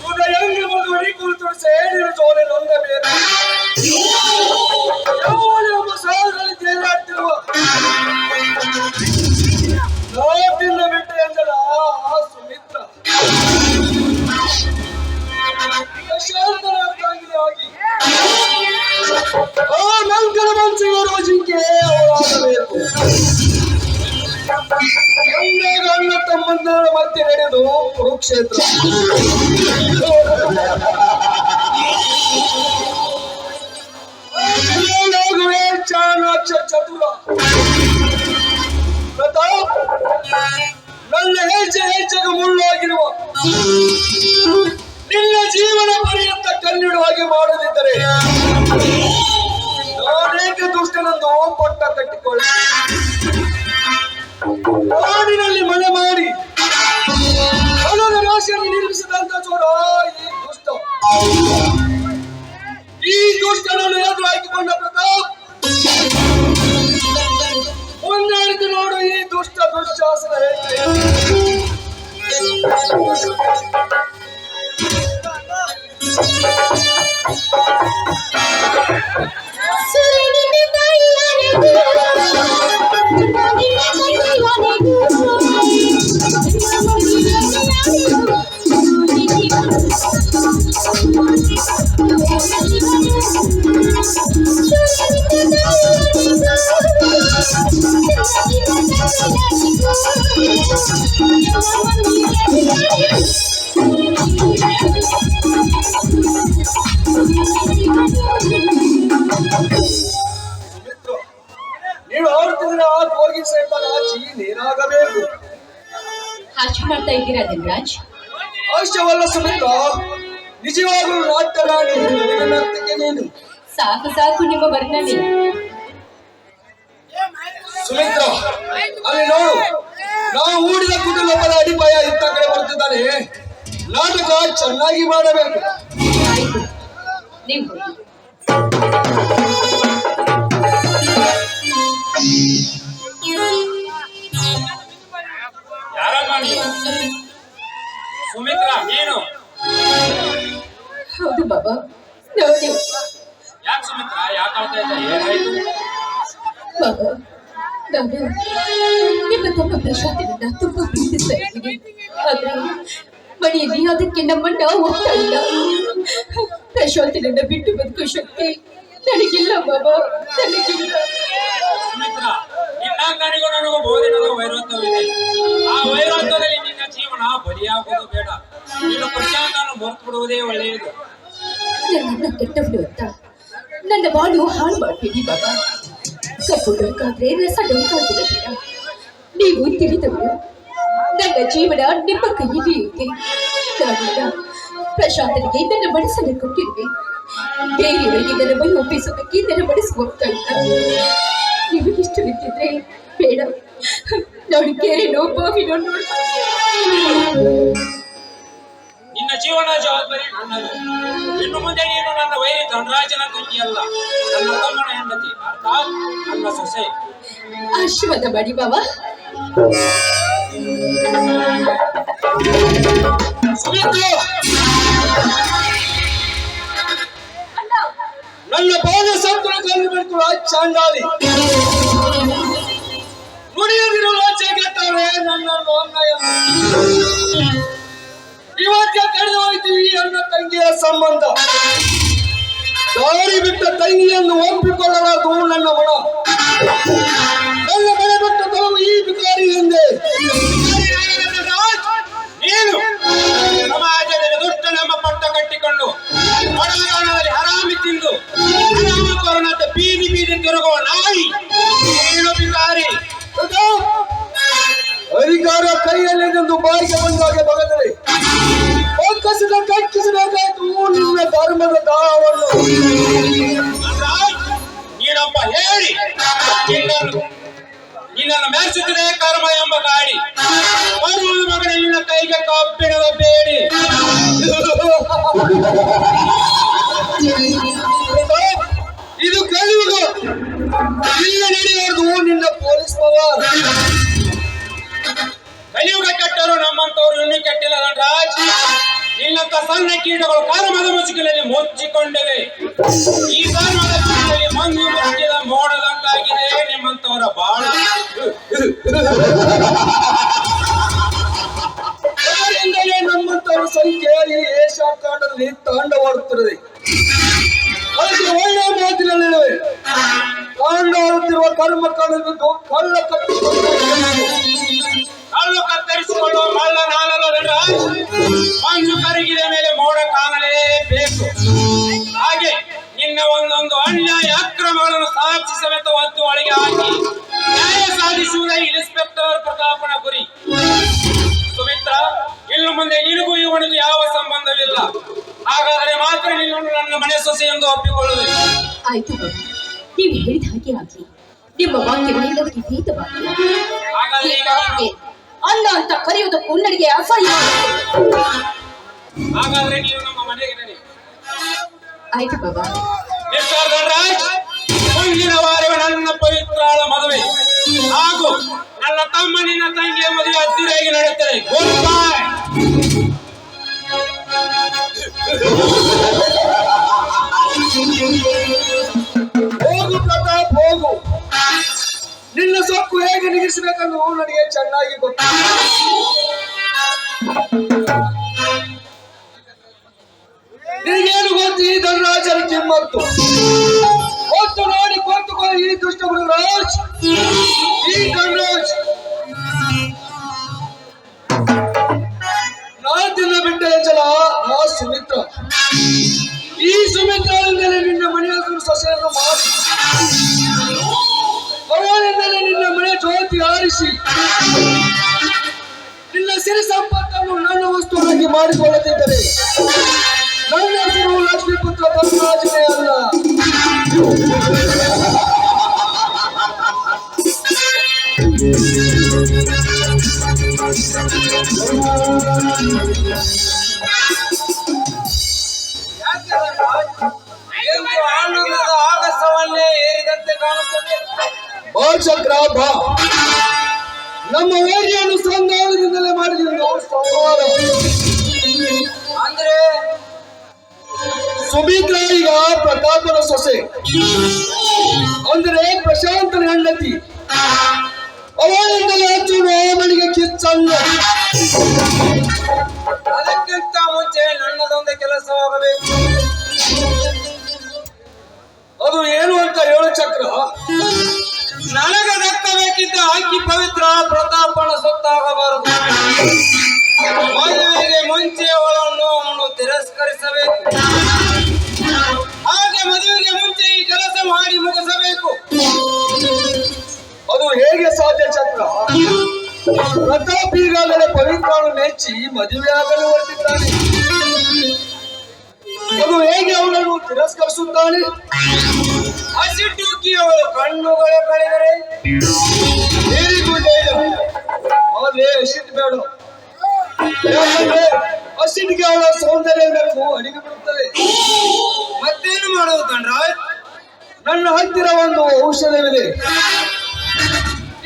ಹೃದಯಂಗ ಮಗುವರಿ ಕುರಿತು ಸೇರಿನ ಜೋಲೆ ನೊಂದಬೇಕು ಯಾವನೆಂಬ ಸಾಗರಲ್ಲಿ ತೇಲಾಡ್ತಿರುವ ನಾಟಿನ ಬಿಟ್ಟು ಎಂದಳ ಆ ಸುಮಿತ್ರ ಶಾಂತನಾಗಿ ಆಗಿ ಆ ಮಂಕರ ಮನಸ್ಸಿಗೆ ರೋಜಿಕೆ ಅವರಾಗಬೇಕು. ಅಣ್ಣ ತಮ್ಮಂದರ ಮಧ್ಯೆ ನಡೆದು ಕುರುಕ್ಷೇತ್ರ ಚಾಣಾಕ್ಷ ಚತುರ ಪ್ರತಾಪ್ ನನ್ನ ಹೆಜ್ಜೆಗೆ ಮುಳ್ಳಾಗಿರುವ ನಿನ್ನ ಜೀವನ ಪರ್ಯಂತ ಕಣ್ಣಿಡುವ ಹಾಗೆ ಮಾಡದಿದ್ದರೆ ನಾನೇಕೆ ದುಷ್ಟನನ್ನು ಪಟ್ಟ ಕಟ್ಟಿಕೊಳ್ಳಿ ಕಾಡಿನಲ್ಲಿ ಮನೆ ಮಾಡಿ ಹಣದ ರಾಶಿಯನ್ನು ನಿರ್ಮಿಸಿದಂತ ಚೋರ ಈ ದುಷ್ಟನನ್ನು ಎದುರು ಹಾಕಿಕೊಂಡ ಪ್ರತಾಪ್ ಮುಂದಾಡಿತು ನೋಡು ಈ ದುಷ್ಟ ದುಶ್ಯಾಸನ ನೀನು ಆಡುತ್ತಿದ್ರೆ ಆ ಹೋಗಿ ಸೇರ್ತಾಗ ಆಚಿ ನೀನಾಗಬೇಕು. ಹಾಸ್ಯ ಮಾಡ್ತಾ ಇದ್ದೀರಾ ಧನರಾಜ್? ಅವಶ್ಯವಲ್ಲ ಸುಮಿತ್ರ, ನಿಜವಾಗಲೂ ನಾಟ್ಯ ರಾಣಿ ನೀನು. ಸಾಕು ಸಾಕು ನಿಮ್ಮ ವರ್ಣನೆ. ಸುಮಿತ್ರ ಅಲ್ಲಿ ನೋಡು, ನಾವು ಹೂಡಿದ ಕುಟುಂಬದ ಅಡಿಪಾಯ ಇತ್ತ ಕಡೆ ಬರುತ್ತಿದ್ದಾನೆ. ನಾಟಕ ಚೆನ್ನಾಗಿ ಮಾಡಬೇಕು. ಆಯ್ತು, ನೀವು ಸುಮಿತ್ರ ನೀನು? ಹೌದು ಬಾಬಾ, ನೋಡಿ. ಯಾಕೆ ಸುಮಿತ್ರ, ಯಾಕೆ ಆಡ್ತಾ ಇದ್ದ? ಏನಾಯ್ತು ಬಾಬಾ? ನಾನು ನಿಮ್ಮ ತಮ್ಮ ಪ್ರಶಾಂತನನ್ನ ತುಂಬಾ ಪ್ರೀತಿಸ್ತಾ ಇದ್ದೀನಿ. ಆದ್ರೆ ಮನೆಯಲ್ಲಿ ಅದಕ್ಕೆ ನಮ್ಮನ್ನ ಹೋಗ್ತಾ ಇಲ್ಲ. ಪ್ರಶಾಂತನನ್ನ ಬಿಟ್ಟು ಬದುಕೋ ಶಕ್ತಿ ನನಗಿಲ್ಲ ಬಾಬಾ, ನನಗಿಲ್ಲ. ಸುಮಿತ್ರ, ನಿನ್ನಾಗೂ ನನಗೂ ಬಹುದಿನದ ವೈರತ್ವವಿದೆ. ಆ ವೈರತ್ವದಲ್ಲಿ ನಿನ್ನ ಜೀವನ ಬಲಿಯಾಗುವುದು ಬೇಡ. ನೀನು ಪ್ರಶಾಂತನ ಮರೆತು ಬಿಡುವುದೇ ಒಳ್ಳೆಯದು. ನನ್ನನ್ನ ಕೆಟ್ಟವಳು ಅಂತ ನನ್ನ ಬಾಳು ಹಾಳು ಮಾಡ್ಬೇಡಿ ಬಾಬಾ. ಕಪ್ಪು ಡೊಂಕಾದ್ರೆ ರಸ ಡೊಂಕಾಗಿರಬೇಡ. ನೀವು ತಿಳಿದವರು. ನನ್ನ ಜೀವನ ನಿಮ್ಮ ಕೈಯಲ್ಲಿ ಇದೆ. ನಾನೀಗ ಪ್ರಶಾಂತನಿಗೆ ನನ್ನ ಮನಸ್ಸನ್ನು ಕೊಟ್ಟಿರುವೆ. ಬೇರೆಯವರಿಗೆ ನನ್ನ ಮೈ ಒಪ್ಪಿಸೋದಕ್ಕೆ ನನ್ನ ಮನಸ್ಸು ಹೋಗ್ತಾ ಇಲ್ಲ. ನೀವು ಇಷ್ಟವಿದ್ದಿದ್ರೆ ಬೇಡ, ನೋಡಿ ಕೇರೇನೋ ಬಾವಿನೋ ನೋಡಿ. ನಿನ್ನ ಜೀವನ ಜವಾಬ್ದಾರಿ ನನ್ನದು. ಇನ್ನು ಮುಂದೆ ನೀನು ನನ್ನ ವೈರಿ ಧನರಾಜನ ತಂಗಿಯಲ್ಲ, ನನ್ನ ತಮ್ಮನ ಹೆಂಡತಿ, ಅರ್ಥಾತ್ ನನ್ನ ಸೊಸೆ. ಆಶೀರ್ವಾದ ಮಾಡಿ ಬಾಬಾ. ನನ್ನ ಬಾಲ ಸಂತನ ಕಲ್ಲು ಬಿಡ್ತು ಚಾಂಡಾಲಿ ನುಡಿಯದಿರೋ ಲಾಚೆ ಗೆಟ್ಟವ್ರೆ ನನ್ನನ್ನು ಅನ್ಯಾಯ. ಇವತ್ತಿಗೆ ಕಳೆದು ಹೋಯ್ತು ಈ ಅಣ್ಣ ತಂಗಿಯ ಸಂಬಂಧ. ದಾರಿ ಬಿಟ್ಟ ತಂಗಿಯನ್ನು ಒಪ್ಪಿಕೊಳ್ಳಲಾದು ನನ್ನ ಮನ. ನನ್ನ ಮನೆ ಬಿಟ್ಟ ತಾವು ಈ ಬಿಕಾರಿ ಎಂದೆ. ನೀನು ಸಮಾಜದಲ್ಲಿ ದುಷ್ಟ ನಮ್ಮ ಪಟ್ಟ ಕಟ್ಟಿಕೊಂಡು ಹೊರಗಣದಲ್ಲಿ ಹರಾಮಿ ತಿಂದು ಹರಾಮಕೋರನಂತೆ ಬೀದಿ ಬೀದಿ ತಿರುಗುವ ನಾಯಿ ನೀನು ಬಿಕಾರಿ. ಅಧಿಕಾರ ಕೈಯಲ್ಲಿದ್ದು ಬಾಯಿಗೆ ಬಂದಾಗ ಬಗದರೆ ಒಕ್ಕಸಿದ ಕಕ್ಕಿಸಬೇಕಾಯ್ತು ನಿನ್ನ ಧರ್ಮದ ದಾಹವನ್ನು. ನೀನೊಬ್ಬ ಹೇಳಿ ನಿನ್ನನ್ನು ಮೆರೆಸುತ್ತಿದೆ ಕರ್ಮ ಎಂಬ ಗಾಡಿ. ಬರುವುದು ಮಗನ ನಿನ್ನ ಕೈಗೆ ಕಬ್ಬಿಣದ ಬೇಡಿ. ಇದು ಕಲಿಯುಗ. ಇಲ್ಲಿ ನಡೆಯುವುದು ನಿನ್ನ ಪೊಲೀಸ್ ಪವರ್. ಕಲಿಯುಗ ಕೆಟ್ಟರು ನಮ್ಮಂತವ್ರು ಇನ್ನೂ ಕೆಟ್ಟಿಲ್ಲ ರಾಜ್. ನಿನ್ನಂತ ಸಣ್ಣ ಕೀಟಗಳು ಕರ್ಮದ ಮುಸುಕಿನಲ್ಲಿ ಮುಚ್ಚಿಕೊಂಡಿವೆ. ಈ ಕರ್ಮದ ಮುಸುಕಿನಲ್ಲಿ ಮಂಗು ಮುಚ್ಚಿದ ಮೋಡದಂತಾಗಿದೆ ನಿಮ್ಮಂತವರ ಬಾಳ. ಅದರಿಂದಲೇ ನಮ್ಮಂತವರ ಸಂಖ್ಯೆ ಈ ಏಷ್ಯಾ ಖಂಡದಲ್ಲಿ ತಾಂಡವಾಡುತ್ತಿರುತ್ತದೆ. ಅದಕ್ಕೆ ಒಳ್ಳೆಯ ಮಾತಿನಲ್ಲಿ ತಾಂಡವಾಡುತ್ತಿರುವ ಕರ್ಮ ಕಾಣಬೇಕು, ಕಳ್ಳ ಕಳ್ಳು ಕತ್ತರಿಸಿಕೊಳ್ಳುವ ಮಳ್ಳ ನಾನಲ್ಲ ನಟರಾಜ್. ಮಂಜು ಕರಗಿದ ಮೇಲೆ ಮೋಡ ಕಾಣಲೇಬೇಕು. ಹಾಗೆ ನಿನ್ನ ಒಂದೊಂದು ಅನ್ಯಾಯ ಅಕ್ರಮಗಳನ್ನು ಸಾಕ್ಷಿ ಸಮೇತ ಹೊತ್ತು ಒಳಗೆ ಹಾಕಿ ನ್ಯಾಯ ಸಾಧಿಸುವುದೇ ಇನ್ಸ್ಪೆಕ್ಟರ್ ಪ್ರತಾಪನ ಗುರಿ. ಸುಮಿತ್ರ, ಇನ್ನು ಮುಂದೆ ನಿನಗೂ ಇವನಿಗೂ ಯಾವ ಸಂಬಂಧವಿಲ್ಲ. ಹಾಗಾದರೆ ಮಾತ್ರ ನಿನ್ನನ್ನು ನನ್ನ ಮನೆ ಸೊಸೆ ಎಂದು ಒಪ್ಪಿಕೊಳ್ಳುವೆ. ಆಯ್ತು ಬಾಬು, ನೀವು ಹೇಳಿದ ಹಾಗೆ ಆಗ್ಲಿ. ನಿಮ್ಮ ವಾಕ್ಯವೆಲ್ಲವರಿಗೆ ಭೇದ ವಾಕ್ಯ. ಹಾಗಾದರೆ ಈಗ ಹೀಗಾಗಿ ಅನ್ನ ಅಂತ ಕರೆಯುವುದಕ್ಕೂ ನನಗೆ ಅಸಹ್ಯ. ಹಾಗಾದ್ರೆ ನೀವು ನಮ್ಮ ಮನೆಗೆ ನಡಿ. ಆಯ್ತು ಬಾಬಾ. ಮಿಸ್ಟರ್ ಧನರಾಜ್, ಮುಂದಿನ ವಾರವೇ ನನ್ನ ಪವಿತ್ರಾಳ ಮದುವೆ ಹಾಗೂ ನನ್ನ ತಮ್ಮ ನಿನ್ನ ತಂಗಿಯ ಮದುವೆ ಅದ್ದೂರಿಯಾಗಿ ನಡೆಯುತ್ತದೆ. Good bye. ಹೋಗು ಪ್ರತಾಪ್, ಹೋಗು. ನಿನ್ನ ಸೊಕ್ಕು ಹೇಗೆ ನಿಗಿಸಬೇಕನ್ನು ನನಗೆ ಚೆನ್ನಾಗಿ ಗೊತ್ತು. ನಿನಗೇನು ಗೊತ್ತು ಈ ಧನರಾಜನ ಕಿಮ್ಮತ್ತು? ಹೊತ್ತು ನೋಡಿ ಕೊಟ್ಟುಕೋ ಈ ದುಷ್ಟ ಮೃಗರಾಜ್, ಈ ಧನರಾಜ್. ನಾನು ತಿನ್ನ ಬಿಟ್ಟ ಚಲ ಆ ಸುಮಿತ್ರ. ಈ ಸುಮಿತ್ರದಿಂದಲೇ ನಿನ್ನ ಮನೆಯ ಸೊಸೆಯನ್ನು ಮಾಡಿ, ಅವಳಿಂದಲೇ ನಿನ್ನ ಮನೆ ಜ್ಯೋತಿ ಆರಿಸಿ, ನಿನ್ನ ಸಿರಿ ಸಂಪತ್ತನ್ನು ನನ್ನ ವಸ್ತುವಾಗಿ ಮಾಡಿಕೊಳ್ಳುತ್ತಿದ್ದರೆ ನನ್ನ ಹೆಸರು ಲಕ್ಷ್ಮೀಪುತ್ರ ಧನರಾಜನೇ ಅಲ್ಲ. ಆನಂದದ ಆಗಸವನ್ನೇ ಏರಿದಂತೆ ಕಾಣುತ್ತದೆ. ಬಾ ಚಕ್ರ ಬಾ. ನಮ್ಮ ವೈರ್ಯವನ್ನು ಸಂಧಾನದಿಂದಲೇ ಮಾಡಿದ ಸಂಹಾರ. ಅಂದ್ರೆ ಸುಮಿತ್ರ ಈಗ ಪ್ರತಾಪನ ಸೊಸೆ, ಅಂದ್ರೆ ಪ್ರಶಾಂತನ ಹೆಂಡತಿ. ಅವಳಿಂದಲೇ ಹಚ್ಚುವ ಮನೆಗೆ ಕಿಚ್ಚಂಗ. ಅದಕ್ಕಿಂತ ಮುಂಚೆ ನನ್ನದೊಂದು ಕೆಲಸವಾಗಬೇಕು. ಅದು ಏನು ಅಂತ ಹೇಳು ಚಕ್ರ. ನನಗೆ ದಕ್ಕಬೇಕಿದ್ದ ಆಕಿ ಪವಿತ್ರ ಪ್ರತಾಪನ ಸೊತ್ತಾಗಬಾರದು. ಮದುವೆಗೆ ಮುಂಚೆ ಅವಳನ್ನು ತಿರಸ್ಕರಿಸಬೇಕು. ಹಾಗೆ ಮದುವೆಗೆ ಮುಂಚೆ ಈ ಕೆಲಸ ಮಾಡಿ ಮುಗಿಸಬೇಕು. ಅದು ಹೇಗೆ ಸಾಧ್ಯ ಚಕ್ರ? ಪ್ರತಾಪ್ ಈಗಾಗಲೇ ಪವಿತ್ರವನ್ನು ಮೆಚ್ಚಿ ಮದುವೆಯಾಗಲು ಹೊರಟಿದ್ದಾನೆ. ಅದು ಹೇಗೆ ಅವಳನ್ನು ತಿರಸ್ಕರಿಸುತ್ತಾನೆ? ಹಸಿಟೂಕಿ ಅವಳು ಕಣ್ಣುಗಳೇ ಕಳೆದರೆ ವೆರಿ ಗುಡ್ ಐಡಿಯಾ. ಆದ್ರೆ ಹಸಿಟ್ಟು ಬೇಡ. ಯಾಕಂದ್ರೆ ಹಸಿಟ್ಟಿಗೆ ಅವಳ ಸೌಂದರ್ಯ ಬೇಕು ಅಡಿಗೆ ಬಿಡುತ್ತದೆ. ಮತ್ತೇನು ಮಾಡುವುದು ಧನರಾಜ್? ನನ್ನ ಹತ್ತಿರ ಒಂದು ಔಷಧವಿದೆ.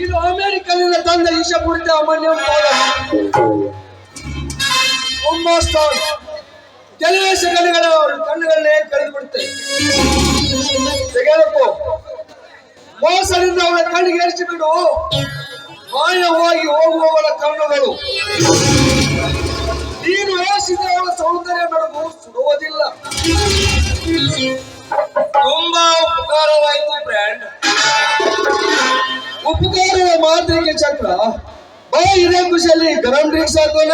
ಇದು ಅಮೆರಿಕದಿಂದ ತಂದ ಈಶಪೂರಿತ ಅಮನ್ಯ ತುಂಬಾ ಸ್ಟ್ರಾಂಗ್. ಕೆಲವೇ ಸೆಕೆಂಡ್ಗಳ ಕಣ್ಣುಗಳನ್ನೇ ಕಳೆದು ಬಿಡುತ್ತೆ. ತೆಗೆದಪ್ಪು ಮೋಸದಿಂದ ಅವಳ ಕಣ್ಣಿಗೆ ಏರಿಸಿ ಬಿಡು. ಮಾಯವಾಗಿ ಹೋಗುವವಳ ಕಣ್ಣುಗಳು. ನೀನು ಯೋಚಿಸಿದ ಅವಳ ಸೌಂದರ್ಯ ಬೆಳಗು ಸುಡುವುದಿಲ್ಲ. ತುಂಬಾ ಉಪಕಾರವಾಯಿತು ಬ್ರ್ಯಾಂಡ್. ಉಪಕಾರದ ಮಾತಿಗೆ ಚಕ್ರ. ಬಾ, ಇದೇ ಖುಷಿಯಲ್ಲಿ ಗರಂ ಡ್ರಿಂಕ್ಸ್ ಹಾಕೋಣ.